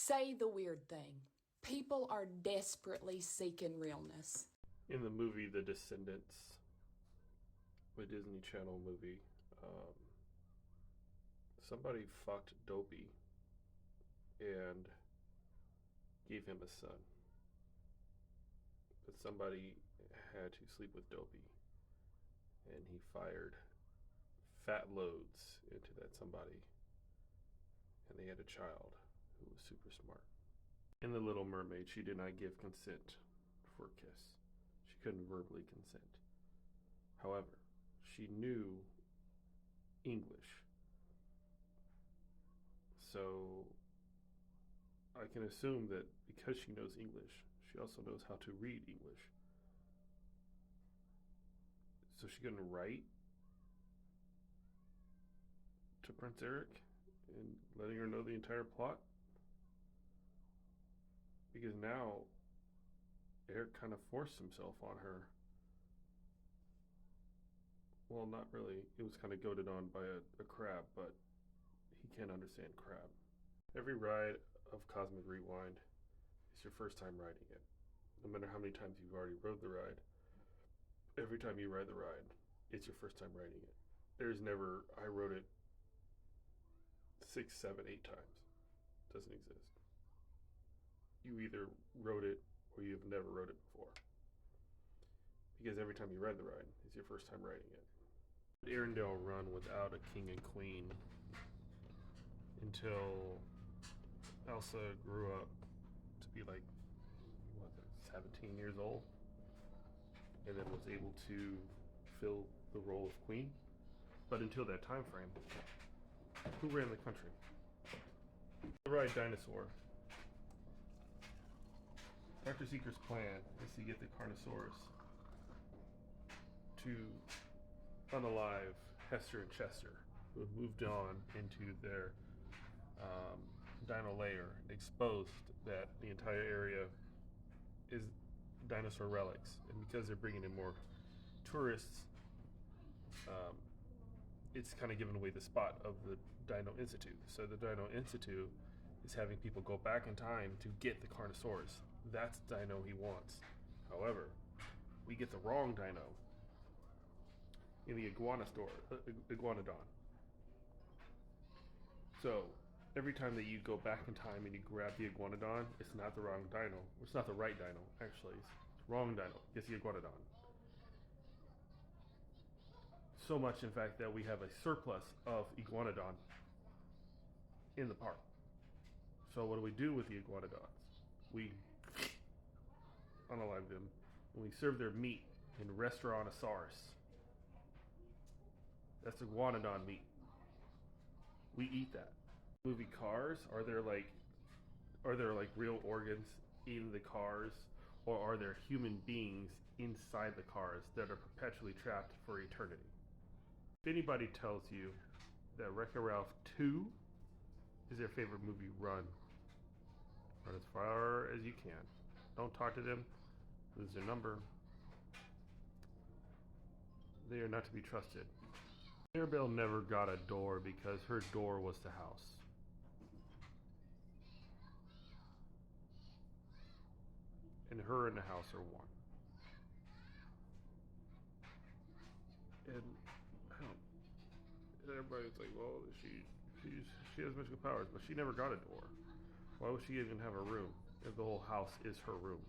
Say the weird thing. People are desperately seeking realness. In the movie The Descendants, a Disney Channel movie, somebody fucked Dopey and gave him a son. But somebody had to sleep with Dopey, and he fired fat loads into that somebody, and they had a child who was super smart. In The Little Mermaid, she did not give consent for a kiss. She couldn't verbally consent. However, she knew English. So I can assume that because she knows English, she also knows how to read English. So she couldn't write to Prince Eric and letting her know the entire plot. Because now Eric kind of forced himself on her. Well, not really. It was kind of goaded on by a crab, but he can't understand crab. Every ride of Cosmic Rewind is your first time riding it. No matter how many times you've already rode the ride, every time you ride the ride, it's your first time riding it. There's never, I rode it 6, 7, 8 times. It doesn't exist. You either rode it or you've never rode it before. Because every time you ride the ride, it's your first time riding it. Arendelle run without a king and queen until Elsa grew up to be like, 17 years old, and then was able to fill the role of queen. But until that time frame, who ran the country? The ride Dinosaur. Dr. Seeker's plan is to get the Carnosaurus to unalive Hester and Chester, who have moved on into their dino lair, exposed that the entire area is dinosaur relics. And because they're bringing in more tourists, it's kind of giving away the spot of the Dino Institute. So the Dino Institute is having people go back in time to get the Carnosaurus. That's the dino he wants. However, we get the wrong dino in the Iguanodon. So every time that you go back in time and you grab the Iguanodon, it's not the wrong dino. It's not the right dino, actually. It's the wrong dino. It's the Iguanodon. So much, in fact, that we have a surplus of Iguanodon in the park. So what do we do with the Iguanodons? We unalive them, and we serve their meat in Restaurantosaurus. That's Iguanodon meat. We eat that. Movie Cars, are there like real organs in the cars, or are there human beings inside the cars that are perpetually trapped for eternity? If anybody tells you that Wreck-It Ralph 2 is their favorite movie, run as far as you can. Don't talk to them. Lose their number. They are not to be trusted. Mirabelle never got a door because her door was the house. And her and the house are one. And everybody's like, well, she has magical powers, but she never got a door. Why would she even have a room if the whole house is her room?